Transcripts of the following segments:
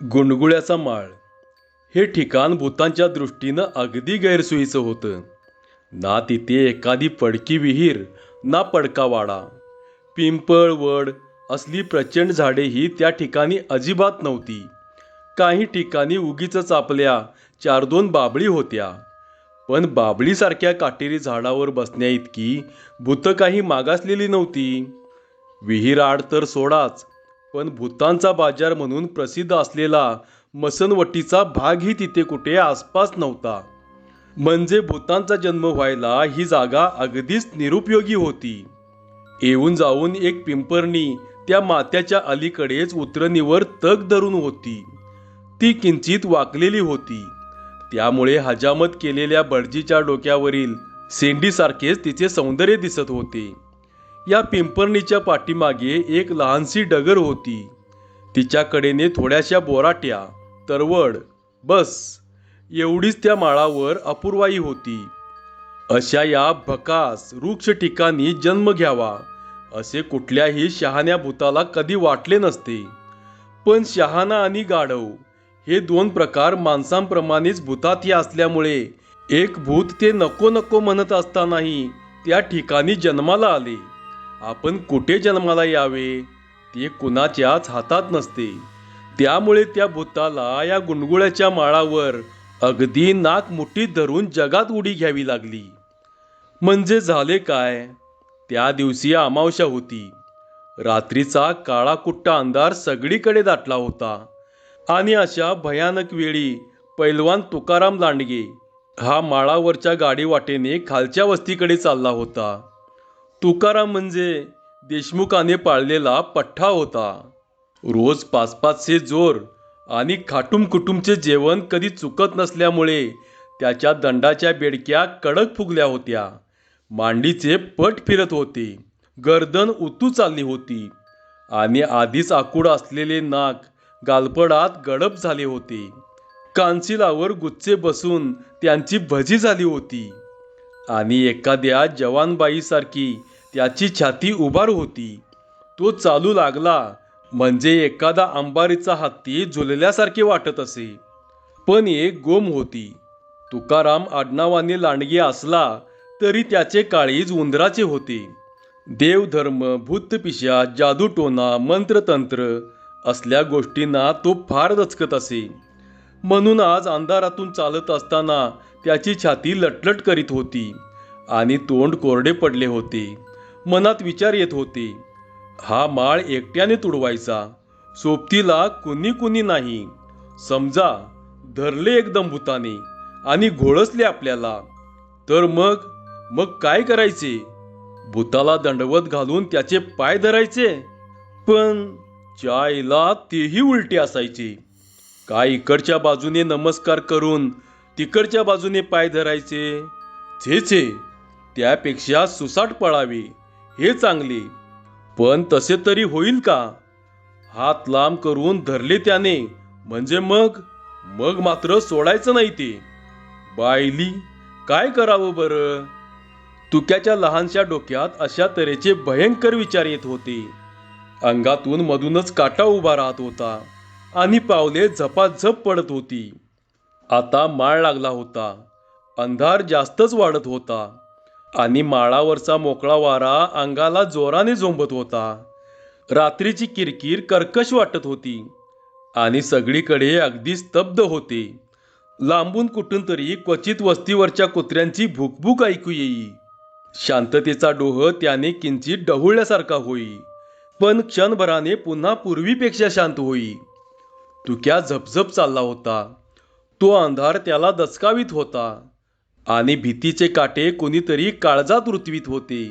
गुणगुळ्याचा माळ हे ठिकाण भूतांच्या दृष्टीनं अगदी गैरसोयीचं होतं. ना तिथे एखादी पडकी विहीर, ना पडका वाडा. पिंपळ वड असली प्रचंड झाडेही त्या ठिकाणी अजिबात नव्हती. काही ठिकाणी उगीचच आपल्या 4-2 बाबळी होत्या. पण बाबळीसारख्या काटेरी झाडावर बसण्याइतकी भूतं काही मागासलेली नव्हती. विहीर तर सोडाच, पण भूतांचा बाजार म्हणून प्रसिद्ध असलेला मसनवटीचा भागही तिथे कुठे आसपास नव्हता. म्हणजे भूतांचा जन्म व्हायला ही जागा अगदीच निरुपयोगी होती. येऊन जाऊन एक पिंपरणी त्या माथ्याच्या अलीकडेच उतरणीवर तग धरून होती. ती किंचित वाकलेली होती, त्यामुळे हजामत केलेल्या भटजीच्या डोक्यावरील सेंडीसारखेच तिचे सौंदर्य दिसत होते. या पिंपरणीच्या पाठीमागे एक लहानशी डगर होती. तिच्याकडेने थोड्याशा बोराट्या, तरवड, बस एवढीच त्या माळावर अपूर्वाई होती. अशा या भकास वृक्ष ठिकाणी जन्म घ्यावा असे कुठल्याही शहाण्या भूताला कधी वाटले नसते. पण शहाणा आणि गाढव हे 2 प्रकार माणसांप्रमाणेच भूतातही असल्यामुळे एक भूत ते नको नको म्हणत असतानाही त्या ठिकाणी जन्माला आले. आपण कुठे जन्माला यावे ते कुणाच्याच हातात नसते. त्यामुळे त्या भूताला या गुणगुळ्याच्या माळावर अगदी नाक मुठीत धरून जगात उडी घ्यावी लागली. म्हणजे झाले काय, त्या दिवशी अमावस्या होती. रात्रीचा काळाकुट्टा अंधार सगळीकडे दाटला होता. आणि अशा भयानक वेळी पैलवान तुकाराम लांडगे हा माळावरच्या गाडीवाटेने खालच्या वस्तीकडे चालला होता. तुकाराम म्हणजे देशमुखाने पाळलेला पठ्ठा होता. रोज 5-500 जोर आणि खाटूम कुटुंबचे जेवण कधी चुकत नसल्यामुळे त्याच्या दंडाच्या बेडक्या कडक फुगल्या होत्या. मांडीचे पट फिरत होते, गर्दन उतू चालली होती आणि आधीच आकूड असलेले नाक गालपडात गडप झाले होते. कानशिलावर गुच्चे बसून त्यांची भजी झाली होती आणि एखाद्या जवानबाईसारखी त्याची छाती उभार होती. तो चालू लागला म्हणजे एखादा अंबारीचा हत्ती झुलल्यासारखे वाटत असे. पण एक गोम होती. तुकाराम आडनावाने लांडगे असला तरी त्याचे काळीज उंदराचे होते. देवधर्म, भूतपिशाच, जादूटोना, मंत्रतंत्र असल्या गोष्टींना तो फार दचकत असे. म्हणून आज अंधारातून चालत असताना त्याची छाती लटलट करीत होती आणि तोंड कोरडे पडले होते. मनात विचार येत होते, हा माळ एकट्याने तुडवायचा, सोबतीला कुणी कुणी नाही. समजा धरले एकदम भूताने आणि घोळसले आपल्याला, तर मग काय करायचे? भूताला दंडवत घालून त्याचे पाय धरायचे? पण चायला तेही उलटे असायचे. काय इकडच्या बाजूने नमस्कार करून तिकडच्या बाजूने पाय धरायचे? छे, त्यापेक्षा सुसाट पळावे हे चांगले. पण तसे तरी होईल का? हात लांब करून धरले त्याने म्हणजे मग मात्र सोडायचं नाही ते. बायली, काय करावं बरं? तुक्याच्या लहानशा डोक्यात अशा तऱ्हेचे भयंकर विचार येत होते. अंगातून मधूनच काटा उभा राहत होता आणि पावले झपाझप पडत होती. आता माळ लागला होता. अंधार जास्तच वाढत होता आणि माळावरचा मोकळा वारा अंगाला जोराने झोंबत होता. रात्रीची किरकिर कर्कश वाटत होती आणि सगळीकडे अगदी स्तब्ध होते. लांबून कुठून तरी क्वचित वस्तीवरच्या कुत्र्यांची भुकभुक ऐकू येई. शांततेचा डोह त्याने किंचित ढवळल्यासारखा होई, पण क्षणभराने पुन्हा पूर्वीपेक्षा शांत होई. तुक्या झपझप चालला होता. तो अंधार त्याला दचकावीत होता आणि भीतीचे काटे कोणीतरी काळजात रुतवीत होते.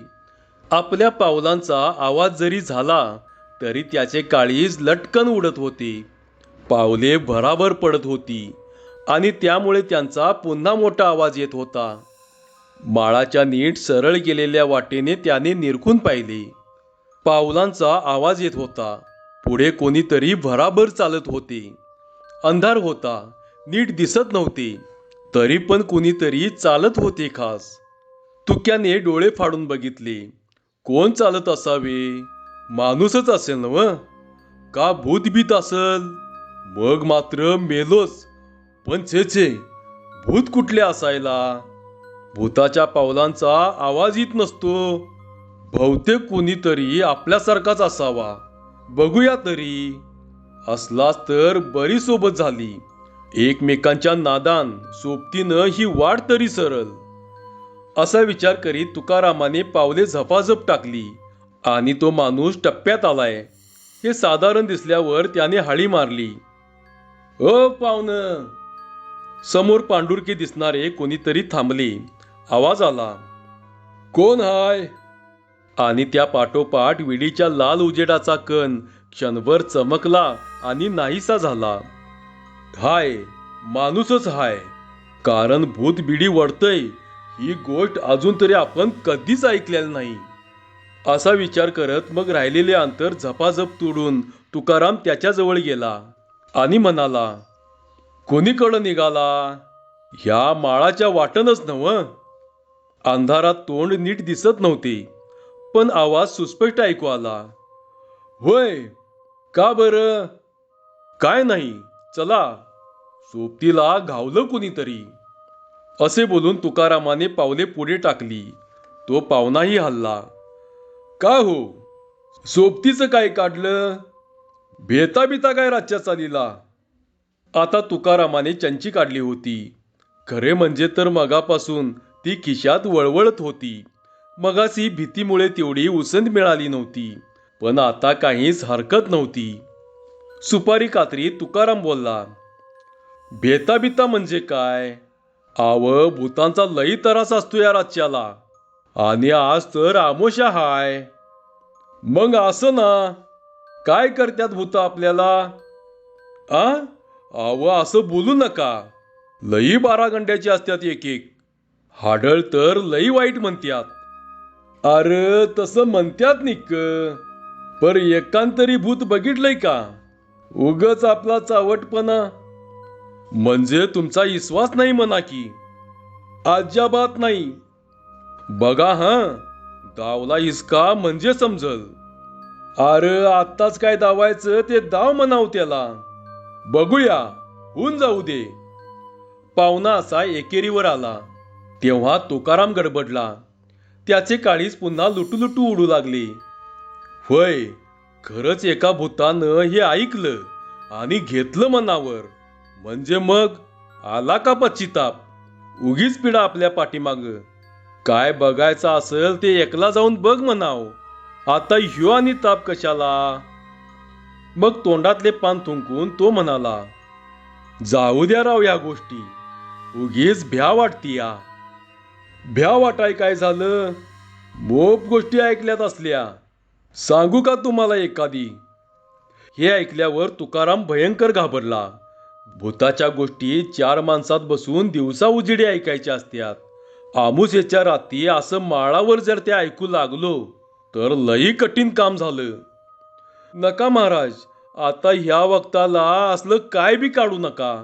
आपल्या पावलांचा आवाज जरी झाला तरी त्याचे काळीज लटकन उडत होते. पावले भराभर पडत होती आणि त्यामुळे त्यांचा पुन्हा मोठा आवाज येत होता. माळाच्या नीट सरळ गेलेल्या वाटेने त्याने निरखून पाहिले. पावलांचा आवाज येत होता. पुढे कोणीतरी भराभर चालत होते. अंधार होता, नीट दिसत नव्हते, तरी पण कुणीतरी चालत होते खास. तुक्याने डोळे फाडून बघितले. कोण चालत असावे? माणूसच असेल नव्ह? का भूतभीत असल? मग मात्र मेलोच. पण छे, भूत कुठले असायला? भूताच्या पावलांचा आवाज येत नसतो. बहुतेक कोणीतरी आपल्यासारखाच असावा. बघूया तरी. असलाच तर बरी सोबत झाली. एकमेकांच्या नादान सोबतीनं ही वाट तरी सरळ. असा विचार करीत तुकारामाने पावले झपाझप टाकली आणि तो माणूस टप्प्यात आलाय हे साधारण दिसल्यावर त्याने हाळी मारली. ओ पाहुणं! समोर पांडुरकी दिसणारे कोणीतरी थांबले. आवाज आला, कोण हाय? आणि त्या पाठोपाठ विडीच्या लाल उजेडाचा कण क्षणभर चमकला आणि नाहीसा झाला. हाय, माणूसच हाय. कारण भूत बिडी वळतय ही गोष्ट अजून तरी आपण कधीच ऐकलेली नाही. असा विचार करत मग राहिलेले अंतर झपाझप तोडून तुकाराम त्याच्याजवळ गेला आणि म्हणाला, कोणीकडं निघाला? ह्या माळाच्या वाटणच नव्ह? अंधारात तोंड नीट दिसत नव्हते, पण आवाज सुस्पष्ट ऐकू आला. होय, का बरं? काय नाही, चला, सोबतीला घावलं कुणीतरी. असे बोलून तुकारामाने पावले पुढे टाकली. तो पाहुणाही हल्ला. का हो, सोबतीचं काय काढलं? भेता काय रातच्या चालीला? आता तुकारामाने चंची काढली होती. खरे म्हणजे तर मगापासून ती खिशात वळवळत होती. मगाशी भीतीमुळे तेवढी उसंत मिळाली नव्हती, पण आता काहीच हरकत नव्हती. सुपारी कात्रीत तुकाराम बोलला, भेता म्हणजे काय? आव, भूतांचा लई तरास असतो या राज्याला. आणि आज तर आमोशा हाय. मग असं ना, काय करत्यात भूत आपल्याला? आव, असं बोलू नका. लई 12 गंड्याची असतात एक एक. हाडळ तर लई वाईट म्हणत्यात. अरे तसं म्हणत्यात निक्क. पर एकांतरी भूत बघितलंय का? उगच आपला चावटपणा. म्हणजे तुमचा विश्वास नाही म्हणा की? अजिबात नाही. बघा दावला हिसका म्हणजे समजल. अरे आत्ताच काय दावायचं ते दाव म्हणाव त्याला. बघूया, होऊन जाऊ दे. पाहुणा असा एकेरीवर आला तेव्हा तुकाराम गडबडला. त्याचे काळीज पुन्हा लुटूलुटू उडू लागले. होय, खरंच एका भूतानं हे ऐकलं आणि घेतलं मनावर. म्हणजे मग आला का पश्चिताप? उगीच पिढा आपल्या पाठीमाग. काय बघायचं असेल ते एकला जाऊन बघ म्हणाव. आता ह्यो आणि ताप कशाला? मग तोंडातले पान थुंकून तो म्हणाला, जाऊ द्या राव या गोष्टी. उगीच भ्या वाटतीया. भ्या वाटाय काय झालं? मोप गोष्टी ऐकल्यात असल्या. सांगू का तुम्हाला एखादी? हे ऐकल्यावर तुकाराम भयंकर घाबरला. भूताच्या गोष्टी 4 माणसात बसून दिवसा उजिडी ऐकायच्या असत्यात. आमुसेच्या रात्री असं माळावर जर ते ऐकू लागलो तर लई कठीण काम झालं. नका महाराज, आता ह्या वक्ताला असलं काय बी काढू नका.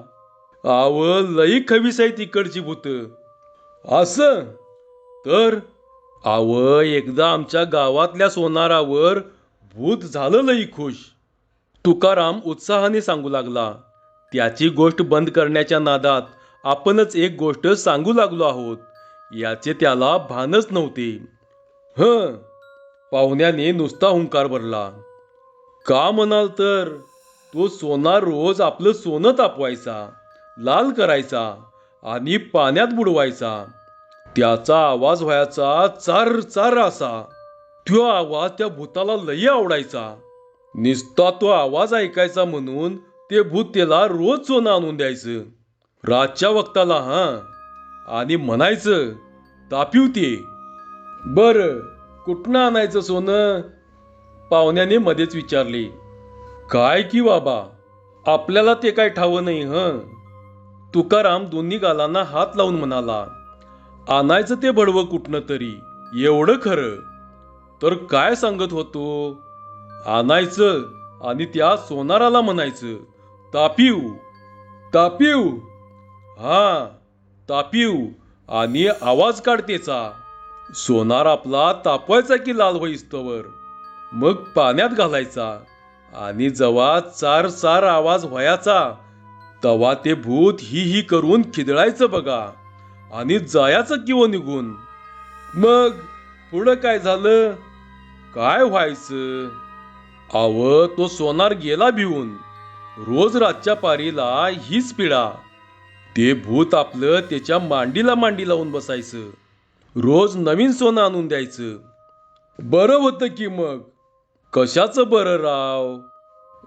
आव, लई खवीस आहे तिकडची भूत. असं तर एकदा आमच्या गावातल्या सोनारावर भूत झालं लई खुश. तुकाराम उत्साहाने सांगू लागला. त्याची गोष्ट बंद करण्याच्या नादात आपणच एक गोष्ट सांगू लागलो आहोत याचे त्याला भानच नव्हते. पाहुण्याने नुसता हुंकार भरला. का म्हणाल तर तो सोनार रोज आपलं सोनं तापवायचा, लाल करायचा आणि पाण्यात बुडवायचा. त्याचा आवाज व्हायचा चार चार असा. तो आवाज त्या भूताला लई आवडायचा. निस्ता तो आवाज ऐकायचा म्हणून ते भूत त्याला रोज सोनं आणून द्यायचं रातच्या वक्ताला. आणि म्हणायचं, तापीव ते. बर, कुठनं आणायचं सोनं? पाहुण्याने मध्येच विचारले. काय की बाबा, आपल्याला ते काय ठावं नाही. तुकाराम दोन्ही गालांना हात लावून म्हणाला, आणायचं ते बडवं कुठनं तरी, एवढं खरं. तर काय सांगत होतो? आणायचं आणि त्या सोनाराला म्हणायचं, तापीव तापीव. तापीव आणि आवाज काढतेचा. सोनार आपला तापवायचा की लाल होईस्तवर. मग पाण्यात घालायचा आणि जेव्हा चार चार आवाज व्हायचा तेव्हा ते भूत ही करून खिदळायचं बघा आणि जायचं किंवा निघून. मग पुढं काय झालं? काय व्हायचं? अव तो सोनार गेला भिवून. रोज रातच्या पारीला हीच पिढा. ते भूत आपलं त्याच्या मांडीला मांडी लावून बसायचं. रोज नवीन सोनं आणून द्यायचं. बरं होतं की मग. कशाचं बरं राव?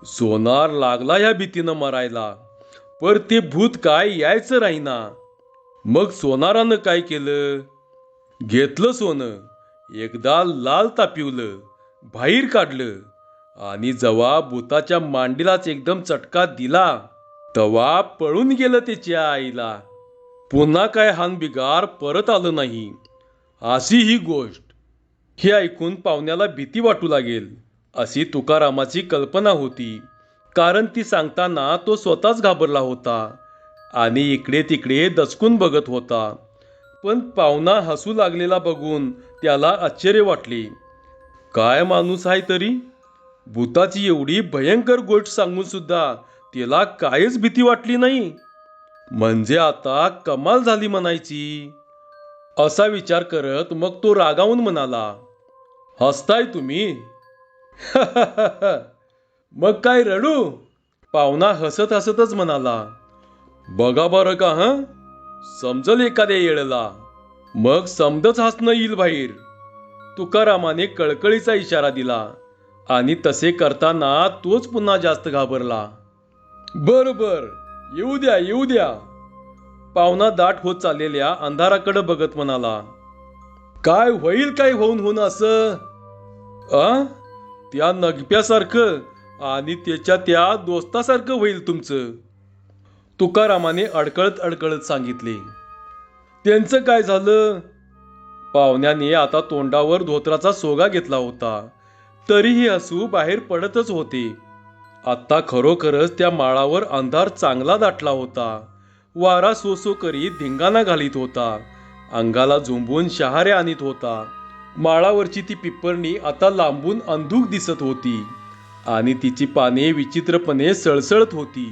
सोनार लागला ह्या भीतीनं मरायला, पर ते भूत काय यायचं राहीना. मग सोनारानं काय केलं? घेतलं सोनं, एकदा लाल तापिवलं, बाहेर काढलं आणि जेव्हा भूताच्या मांडीलाच एकदम चटका दिला तेव्हा पळून गेलं त्याच्या आईला. पुन्हा काय हानबिगार परत आलं नाही. अशी ही गोष्ट. हे ऐकून पाहुण्याला भीती वाटू लागेल अशी तुकारामाची कल्पना होती, कारण ती सांगताना तो स्वतःच घाबरला होता आणि इकडे तिकडे दचकून बघत होता. पण पाहुणा हसू लागलेला बघून त्याला आश्चर्य वाटले. काय माणूस आहे तरी, भूताची एवढी भयंकर गोष्ट सांगून सुद्धा त्याला काहीच भीती वाटली नाही. म्हणजे आता कमाल झाली म्हणायची. असा विचार करत मग तो रागावून म्हणाला, हसताय तुम्ही? मग काय रडू? पाहुणा हसत हसतच म्हणाला, बघा बरं का हं, समजल एखाद्या येळेला. मग समजच हसणं येईल बाहेर. तुकारामाने कळकळीचा इशारा दिला आणि तसे करताना तोच पुन्हा जास्त घाबरला. बर बर, येऊ द्या येऊ द्या. पाहुणा दाट होत चाललेल्या अंधाराकडे बघत म्हणाला, काय होईल काय होऊन होऊन असं? त्या नगप्यासारखं आणि त्याच्या त्या दोस्तासारखं होईल तुमचं. तुकारामाने अडकळत अडकळत सांगितले. त्यांचं काय झालं? पाहुण्याने आता तोंडावर धोत्राचा सोगा घेतला होता, तरीही हसू बाहेर पडतच होते. आत्ता खरोखरच त्या माळावर अंधार चांगला दाटला होता. वारा सोसो करीत धिंगाणा घालीत होता. अंगाला झुंबून शहारे आणीत होता. माळावरची ती पिप्परणी आता लांबून अंधूक दिसत होती आणि तिची पाने विचित्रपणे सळसळत होती.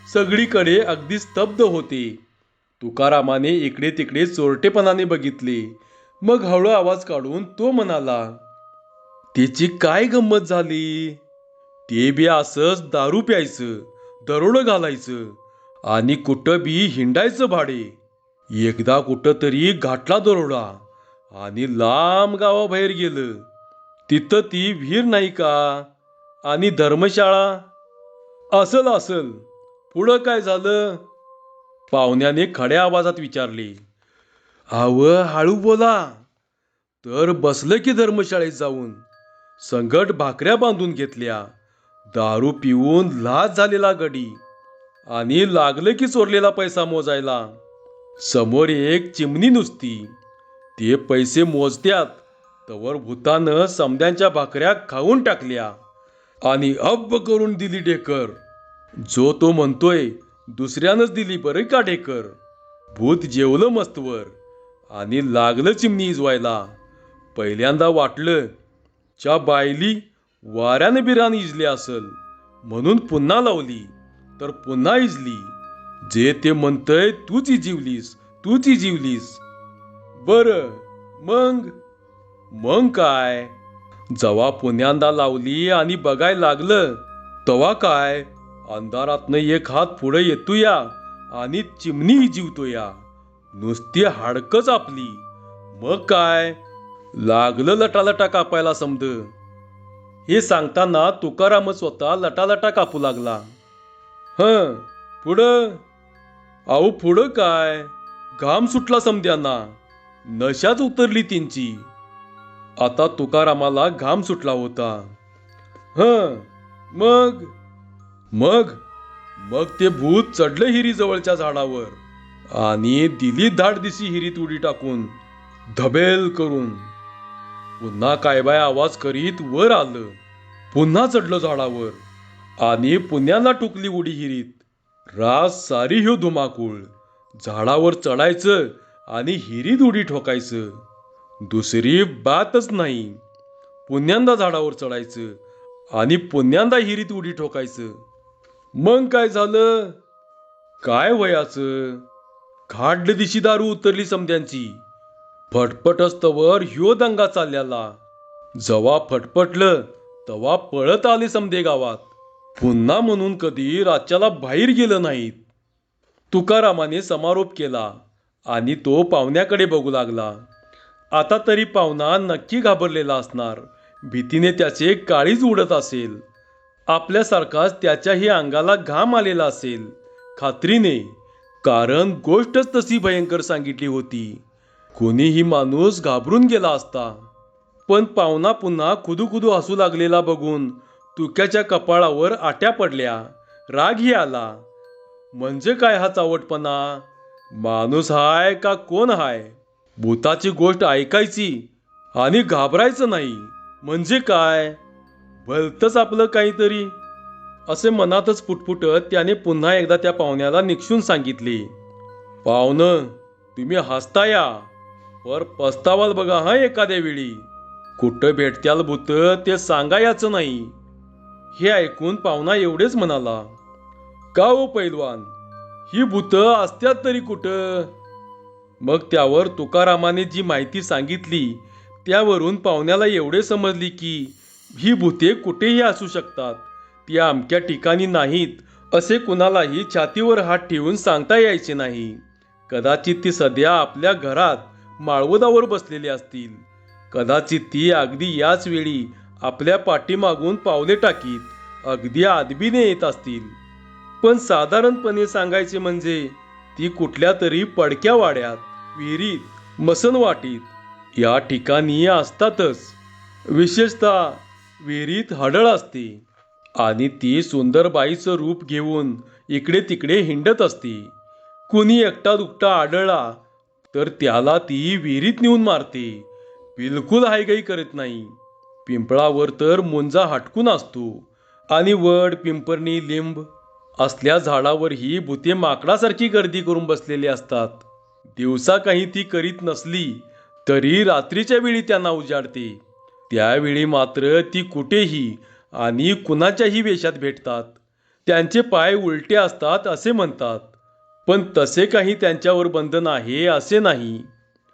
सगळीकडे अगदी स्तब्ध होते. तुकारामाने इकडे तिकडे चोरटेपणाने बघितले. मग हळू आवाज काढून तो म्हणाला, त्याची काय गंमत झाली? ते बी असंच दारू प्यायचं, दरोडं घालायचं आणि कुठं बी हिंडायचं भाडे. एकदा कुठं तरी घाटला दरोडा आणि लांब गावाबाहेर गेलं. तिथं ती विहीर नाही का आणि धर्मशाळा? असल असल. पुढं काय झालं? पाहुण्याने खड्या आवाजात विचारले. आव हळू बोला. तर बसलं की धर्मशाळेत जाऊन. संगट भाकऱ्या बांधून घेतल्या. दारू पिऊन लाज झालेला गडी आणि लागलं की चोरलेला पैसा मोजायला. समोर एक चिमणी नुसती. ते पैसे मोजत्यात तवर भूतानं समद्यांच्या भाकऱ्या खाऊन टाकल्या आणि अब्ब करून दिली ढेकर. जो तो म्हणतोय दुसऱ्यानंच दिली बरं का ढेकर. भूत जेवलं मस्तवर आणि लागलं चिमणी इजवायला. पहिल्यांदा वाटलं च्या बायली वाऱ्यानं बिरान इजली असल म्हणून पुन्हा लावली, तर पुन्हा इजली. जे ते म्हणतंय तूच इजिवलीस, तूच इजिवलीस. बर मग? मग काय? जेव्हा पुण्यांदा लावली आणि बघाय लागलं तेव्हा काय, अंधारातनं एक हात पुढे येतोया आणि चिमणी इजिवतोया. नुसती हाडकच आपली. मग काय, लागलं लटालटा कापायला समद. हे सांगताना तुकारामच स्वतः लटालटा कापू लागला. पुढं? अहो पुढं काय, घाम सुटला समद्यांना. नशाच उतरली त्यांची. आता तुकारामाला घाम सुटला होता. मग? मग मग ते भूत चढलं हिरी जवळच्या झाडावर आणि दिली धाडदिशी हिरीत उडी टाकून धबेल करून. पुन्हा काय बाय आवाज करीत वर आलं. पुन्हा चढलं झाडावर आणि पुण्याला टुकली उडी हिरीत. रास सारी ह्यो धुमाकूळ. झाडावर चढायचं आणि हिरीत उडी ठोकायचं. दुसरी बातच नाही. पुण्यांदा झाडावर चढायचं आणि पुन्यांदा हिरीत उडी ठोकायचं. मग काय झालं? काय वयाचं? खाडल दिशी दारू उतरली समद्यांची. फटफट असतवर ह्यो दंगा चालल्याला. जवा फटफटलं तवा पळत आले समदे गावात. पुन्हा म्हणून कधी राज्याला बाहेर गेलं नाहीत. तुकारामाने समारोप केला आणि तो पाहुण्याकडे बघू लागला. आता तरी पाहुणा नक्की घाबरलेला असणार. भीतीने त्याचे काळीज उडत असेल. आपल्यासारखाच त्याच्याही अंगाला घाम आलेला असेल खात्रीने, कारण गोष्टच तशी भयंकर सांगितली होती. कोणीही माणूस घाबरून गेला असता. पण पाहुणा पुन्हा खुदूखुदू हसू लागलेला बघून तुक्याच्या कपाळावर आट्या पडल्या. रागही आला. म्हणजे काय हा चावटपणा? माणूस हाय का कोण हाय? भूताची गोष्ट ऐकायची आणि घाबरायचं नाही म्हणजे काय? भलतंच आपलं काहीतरी, असे मनातच पुटपुटत त्याने पुन्हा एकदा त्या पाहुण्याला निक्षून सांगितले. पाहुणं, तुम्ही हसताया पर पस्तावाल बघा हा एखाद्या वेळी. कुठं भेटत्याल भूत ते सांगायचं नाही. हे ऐकून पाहुणा एवढेच म्हणाला. का हो पैलवान, ही भूत असत्यात तरी कुठं? मग त्यावर तुकारामाने जी माहिती सांगितली त्यावरून पाहुण्याला एवढे समजली की ही भूते कुठेही असू शकतात. ती अमक्या ठिकाणी नाहीत असे कुणालाही छातीवर हात ठेवून सांगता यायचे नाही. कदाचित ती सध्या आपल्या घरात माळवदावर बसलेली असतील. कदाचित ती अगदी याच वेळी आपल्या पाठीमागून पावले टाकीत अगदी आदबीने येत असतील. पण साधारणपणे सांगायचे म्हणजे ती कुठल्या तरी पडक्या वाड्यात, विहिरीत, मसनवाटीत या ठिकाणी असतातच. विशेषतः विहिरीत हडळ असते आणि ती सुंदर बाईचं रूप घेऊन इकडे तिकडे हिंडत असते. कुणी एकटा दुकटा आढळला तर त्याला ती विहिरीत नेऊन मारते. बिलकुल हायगाई करत नाही. पिंपळावर तर मुंजा हटकून असतो आणि वड, पिंपरणी, लिंब असल्या झाडावर ही भुते माकडासारखी गर्दी करून बसलेली असतात. दिवसा काही ती करीत नसली तरी रात्रीच्या वेळी त्यांना उजाडते. त्यावेळी मात्र ती कुठेही आणि कुणाच्याही वेशात भेटतात. त्यांचे पाय उलटे असतात असे म्हणतात, पण तसे काही त्यांच्यावर बंधन आहे असे नाही.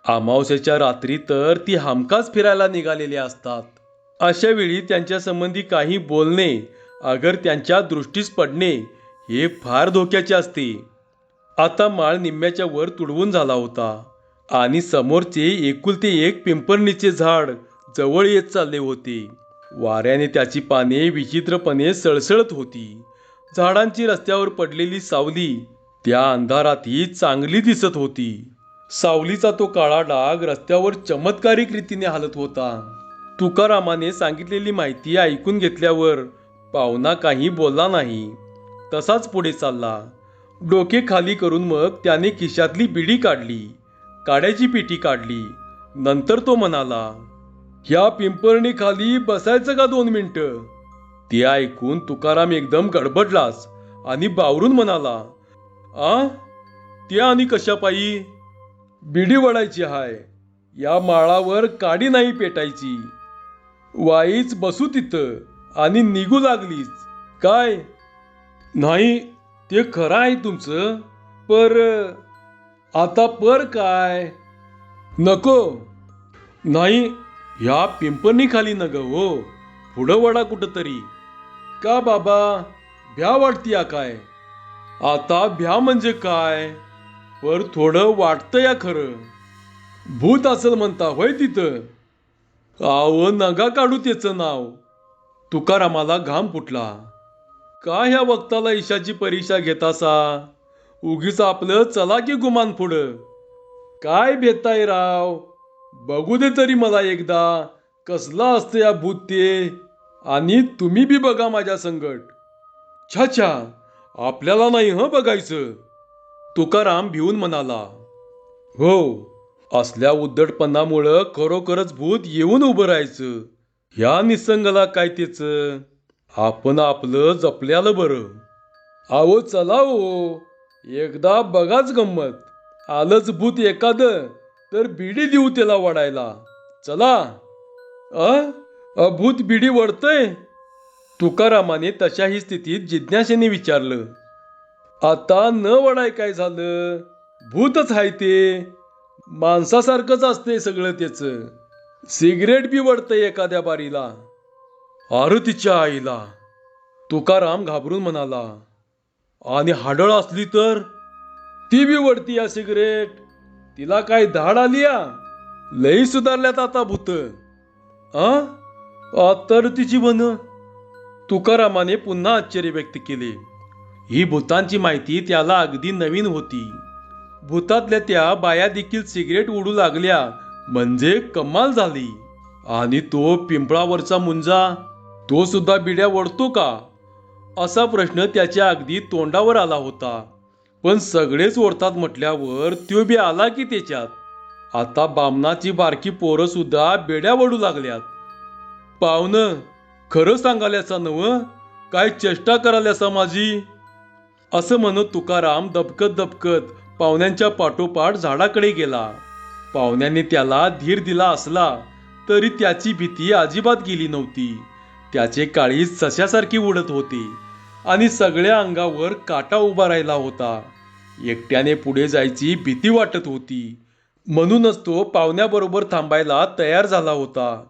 अमावस्येच्या रात्री तर ती हमखास फिरायला निघालेले असतात. अशा वेळी त्यांच्या संबंधी काही बोलणे अगर त्यांच्या दृष्टीस पडणे हे फार धोक्याचे असते. आता माळ निम्म्याच्या वर तुडवून झाला होता आणि समोरचे एकुलते एक पिंपरणीचे झाड जवळ येत चालले होते. वाऱ्याने त्याची पाने विचित्रपणे सळसळत होती. झाडांची रस्त्यावर पडलेली सावली त्या अंधारातही चांगली दिसत होती. सावलीचा तो काळा डाग रस्त्यावर चमत्कारिक रीतीने हालत होता. तुकारामाने सांगितलेली माहिती ऐकून घेतल्यावर पाहुणा काही बोलला नाही. तसाच पुढे चालला. डोके खाली करून मग त्याने खिशातली बिडी काढली, काड्याची पेटी काढली. नंतर तो म्हणाला, ह्या पिंपरणी खाली बसायचं का 2 मिनिटं? ते ऐकून तुकाराम एकदम गडबडलाच आणि बावरून म्हणाला, आ ते आणि कशापायी? बिडी वडायची हाय. या माळावर काडी नाही पेटायची. वाईच बसू तिथं आणि निघू लागलीच काय? नाही ते खरं आहे तुमचं, पर आता पर काय? नको नाही, ह्या पिंपणी खाली न ग हो, पुढं वडा कुठं तरी. का बाबा, भ्या वाटतीया काय? आता भ्या म्हणजे काय? पर थोडं वाटतं या खरं. भूत असेल म्हणता होय तिथं? आव नगा काढू त्याचं नाव. तुकारामाला घाम फुटला. का ह्या वक्ताला ईशाची परीक्षा घेतासा? उगीच आपलं चला की गुमान पुढं. काय भेताय राव? बघू दे तरी मला एकदा कसला असतं या भूत ते. आणि तुम्ही बी बघा माझ्या संगट. छा छा, आपल्याला नाही बघायचं. तुकाराम भिवून म्हणाला. हो, असल्या उद्धटपणामुळं खरोखरच भूत येऊन उभं राहायचं. ह्या निसंगला काय तेच? आपण आपलं जपल्यालं बरं. आहो चला हो, एकदा बघाच गंमत. आलंच भूत एखादं तर बिडी देऊ त्याला वडायला. चला. भूत बिडी वडतय? तुकारामाने तशाही स्थितीत जिज्ञासेने विचारलं, आता न वडाय काय झालं? भूतच आहे ते. माणसासारखंच असतंय सगळं त्याचं. सिगरेट बी वडतंय एखाद्या बारीला. अरे तिच्या आईला, तुकाराम घाबरून म्हणाला. आणि हाडळ असली तर? ती बी वडती या सिगरेट. तिला काय धाड आली या? लई सुधारल्यात आता भूत. तर तिची बन. तुकारामाने पुन्हा आश्चर्य व्यक्त केले. ही भूतांची माहिती त्याला अगदी नवीन होती. भूतातल्या त्या बाया देखील सिगरेट ओढू लागल्या म्हणजे कमाल झाली. आणि तो पिंपळावरचा मुंजा, तो सुद्धा बिड्या ओढतो का? असा प्रश्न त्याच्या अगदी तोंडावर आला होता. पण सगळेच ओढतात म्हटल्यावर त्यो बी आला की त्याच्यात. आता बामणाची बारकी पोरं सुद्धा बेड्या ओढू लागल्यात. पाहुणं, खरं सांगाल्याचा नव? काय चेष्टा कराल्यासा माझी? असं म्हणत तुकाराम दबकत दबकत पाहुण्यांच्या पाठोपाठ झाडाकडे गेला. पाहुण्यांनी त्याला धीर दिला असला तरी त्याची भीती अजिबात गेली नव्हती. त्याचे काळीज सश्यासारखी उडत होते आणि सगळ्या अंगावर काटा उभा राहिला होता. एकट्याने पुढे जायची भीती वाटत होती. म्हणूनच तो पाहुण्याबरोबर थांबायला तयार झाला होता.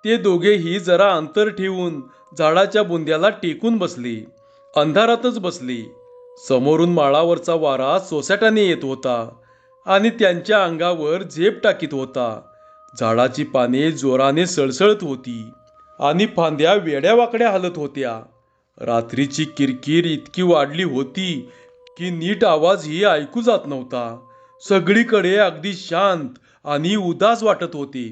ते दोघेही जरा अंतर ठेवून झाडाच्या बुंद्याला टेकून बसले. अंधारातच बसले. समोरून माळावरचा वारा सोसाट्याने येत होता आणि त्यांच्या अंगावर झेप टाकीत होता. झाडाची पाने जोराने सळसळत होती आणि फांद्या वेड्यावाकड्या हलत होत्या. रात्रीची किरकिर इतकी वाढली होती की नीट आवाजही ऐकू जात नव्हता. सगळीकडे अगदी शांत आणि उदास वाटत होते.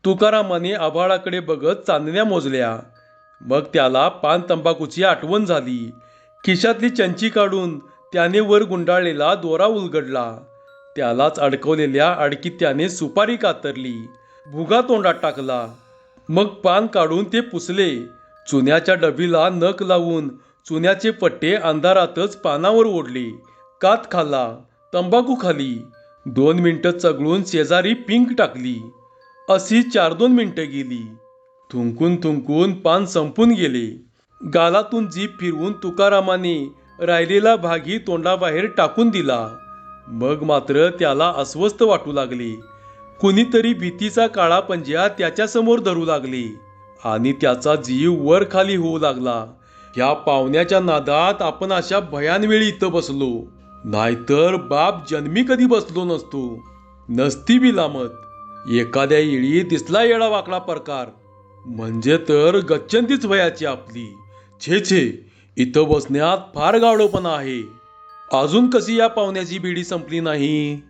तुकारामाने आभाळाकडे बघत चांदण्या मोजल्या. मग त्याला पान तंबाखूची आठवण झाली. खिशातली चंची काढून त्याने वर गुंडाळलेला दोरा उलगडला. त्यालाच अडकवलेल्या अडकीत त्याने सुपारी कातरली. भुगा तोंडात टाकला. मग पान काढून ते पुसले. चुन्याच्या डबीला नख लावून चुन्याचे पट्टे अंधारातच पानावर ओढले. कात खाल्ला. तंबाखू खाली. 2 मिनिटं चगळून शेजारी पिंक टाकली. अशी 4-2 मिनिटं गेली. थुंकून थुंकून पान संपून गेले. गालातून जीभ फिरवून तुकारामाने राहिलेला भागी तोंडाबाहेर टाकून दिला. मग मात्र त्याला अस्वस्थ वाटू लागले. कुणीतरी भीतीचा काळा पंजा त्याच्यासमोर धरू लागले आणि त्याचा जीव वर खाली होऊ लागला. ह्या पाहुण्याच्या नादात आपण अशा भयानवेळी इथं बसलो. नाहीतर बाप जन्मी कधी बसलो नसतो. नसती बी लामत. एखाद्या येळी दिसला येडा वाकडा प्रकार म्हणजे तर गच्चंतीच वयाची आपली. छे छे, इथं बसण्यात फार गावडोपणा आहे. अजून कशी या पाहुण्याची बिडी संपली नाही?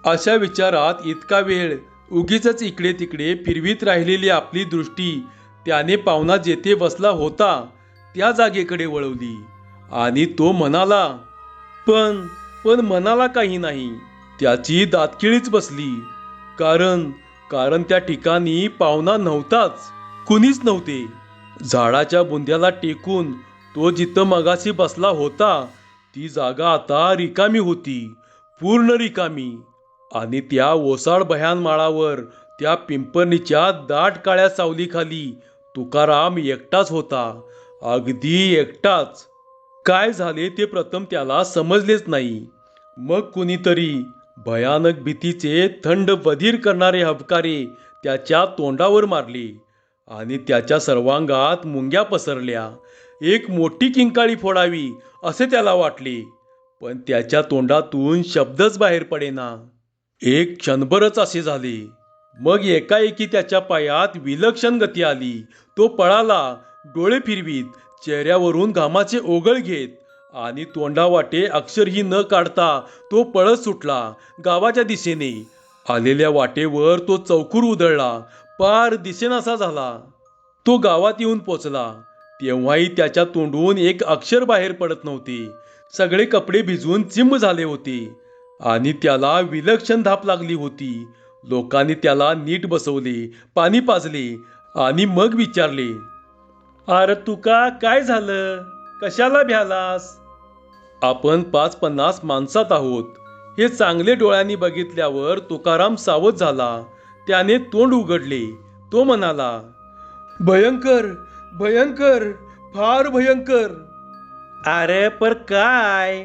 अशा विचारात इतका वेळ उगीचच इकडे तिकडे फिरवीत राहिलेली आपली दृष्टी त्याने पाहुणा जेथे बसला होता त्या जागेकडे वळवली आणि तो म्हणाला, पण म्हणाला काही नाही. त्याची दातखिळीच बसली. कारण त्या ठिकाणी पाहुणा नव्हताच. कुणीच नव्हते. झाडाच्या बुंद्याला टेकून तो जिथं मगाशी बसला होता ती जागा आता रिकामी होती. पूर्ण रिकामी. आणि त्या ओसाड भयान माळावर त्या पिंपरणीच्या दाट काळ्या सावलीखाली तुकाराम एकटाच होता. अगदी एकटाच. काय झाले ते प्रथम त्याला समजलेच नाही. मग कुणीतरी भयानक भीतीचे थंड बधीर करणारे हबकारे त्याच्या तोंडावर मारले आणि त्याच्या सर्वांगात मुंग्या पसरल्या. एक मोठी किंकाळी फोडावी असे त्याला वाटले, पण त्याच्या तोंडातून शब्दच बाहेर पडेना. एक क्षणभरच असे झाले. मग एकाएकी त्याच्या पायात विलक्षण गती आली. तो पळाला, डोळे फिरवीत, चेहऱ्यावरून घामाचे ओघळ घेत आणि तोंडावाटे अक्षरही न काढता तो पळत सुटला गावाच्या दिशेने. आलेल्या वाटेवर तो चौकूर उधळला. पार दिसेनासा झाला. तो गावात येऊन पोचला तेव्हाही त्याच्या तोंडून एक अक्षर बाहेर पडत नव्हते. सगळे कपडे भिजून चिंब झाले होते आणि त्याला विलक्षण धाप लागली होती. लोकांनी त्याला नीट बसवले, पाणी पाजले आणि मग विचारले, अरे तुका काय झालं? कशाला भ्यालास? आपण 5-50 माणसात आहोत हे चांगले डोळ्यांनी बघितल्यावर तुकाराम सावध झाला. त्याने तोंड उघडले. तो म्हणाला, भयंकर भयंकर फार भयंकर. अरे पर काय?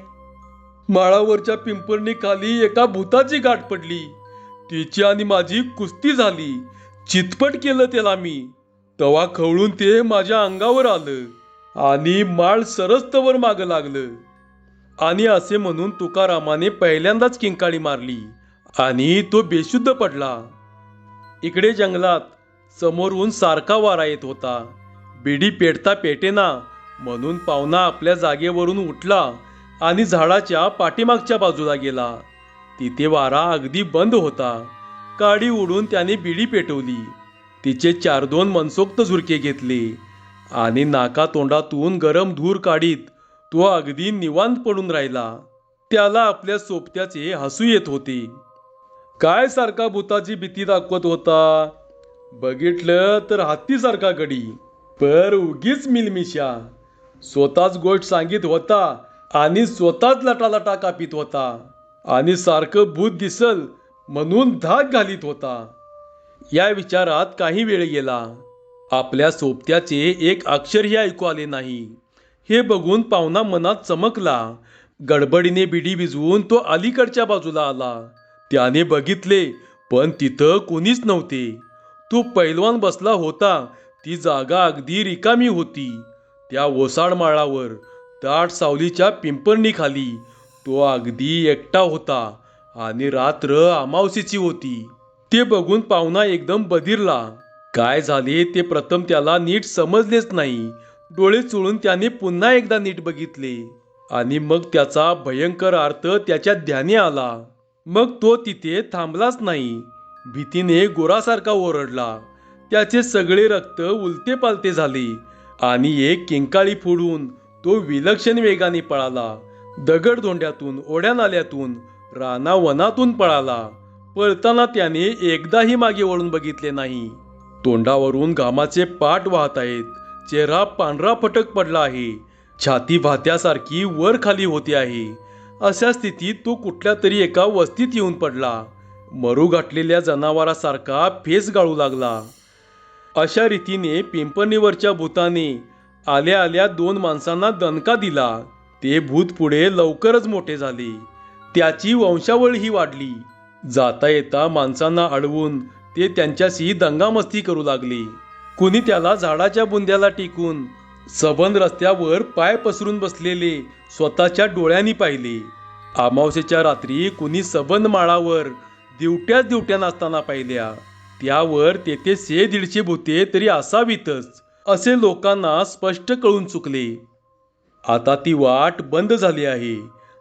माळावरच्या पिंपळणी खाली एका भूताची गाठ पडली. तिची आणि माझी कुस्ती झाली. चितपट केलं त्याला मी. तवा खवळून ते माझ्या अंगावर आलं आणि माळ सरस्तवर मागं लागलं. आणि असे म्हणून तुकारामाने पहिल्यांदाच किंकाळी मारली आणि तो बेशुद्ध पडला. इकडे जंगलात समोरून सारखा वारा येत होता. बिडी पेटता पेटेना म्हणून पाहुणा आपल्या जागेवरून उठला आणि झाडाच्या पाठीमागच्या बाजूला गेला. तिथे वारा अगदी बंद होता. काडी उडून त्याने बिडी पेटवली. तिचे 4-2 मनसोक्त झुरके घेतले आणि नाका तोंडातून गरम धूर काढीत तो अगदी निवांत पडून राहिला. त्याला आपल्या सोबत्याचे हसू येत होते. काय सारखा भूताची भीती दाखवत होता. बघितलं तर हत्तीसारखा गडी, पर उगीच मिलमिशा. स्वतःच गोष्ट सांगित होता आणि स्वतःच लटालटा कापीत होता आणि सारखं भूत दिसल म्हणून धाक घालीत होता. या विचारात काही वेळ गेला. आपल्या सोबत्याचे एक अक्षरही ऐकू आले नाही. हे बघून पाहुणा मनात चमकला. गडबडीने बिडी विझवून तो अलीकडच्या बाजूला आला. त्याने बघितले पण तिथं कोणीच नव्हते. तो पैलवान बसला होता ती जागा अगदी रिकामी होती. त्या ओसाड माळावर दाट सावलीच्या पिंपळणीखाली तो अगदी एकटा होता आणि रात्र अमावस्येची होती. ते बघून पाहुणा एकदम बधिरला. काय झाले ते प्रथम त्याला नीट समजलेच नाही. डोळे चोळून त्याने पुन्हा एकदा नीट बघितले आणि मग त्याचा भयंकर अर्थ त्याच्या ध्यानी आला. मग तो तिथे थांबलाच नाही. भीतीने गोरासारखा ओरडला. त्याचे सगळे रक्त उलते पालते झाले आणि एक किंकाळी फोडून तो विलक्षण वेगाने पळाला. दगडधोंड्यातून, ओढ्या नाल्यातून, रानावनातून पळाला. पळताना त्याने एकदाही मागे वळून बघितले नाही. तोंडावरून घामाचे पाट वाहत आहेत. चेहरा पांढरा फटक पडला आहे. छाती भात्यासारखी वर खाली होते आहे. अशा स्थितीत तो कुठल्या तरी एका वस्तीत येऊन पडला. मरू गाठलेल्या जनावरासारखा फेस गाळू लागला. अशा रीतीने पिंपणीवरच्या भूताने आल्या आल्या 2 माणसांना दणका दिला. ते भूत पुढे लवकरच मोठे झाले. त्याची वंशावळही वाढली. जाता येता माणसांना अडवून ते त्यांच्याशी दंगामस्ती करू लागले. कुणी त्याला झाडाच्या बुंद्याला टिकून सबंध रस्त्यावर पाय पसरून बसलेले स्वतःच्या डोळ्यांनी पाहिले. अमावस्येच्या रात्री कुणी सबंध माळावर दिवट्या नाचताना पाहिल्या. त्यावर तेथे 100-150 भूते तरी असावीतच असे लोकांना स्पष्ट कळून चुकले. आता ती वाट बंद झाली आहे.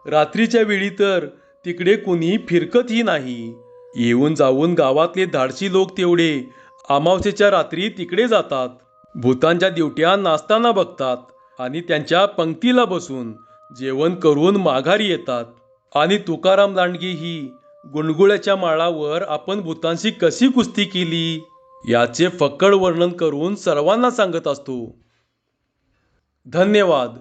रात्रीच्या वेळी तर तिकडे कुणी फिरकतही नाही. येऊन जाऊन गावातले धाडसी लोक तेवढे अमावस्येच्या रात्री तिकडे जातात. भूतांच्या दिवट्या नाचताना बघतात आणि त्यांच्या पंक्तीला बसून जेवण करून माघारी येतात. आणि तुकाराम लांडगे ही गुणगुळ्याच्या माळावर आपण भूतांशी कशी कुस्ती केली याचे फक्कड वर्णन करून सर्वांना सांगत असतो. धन्यवाद.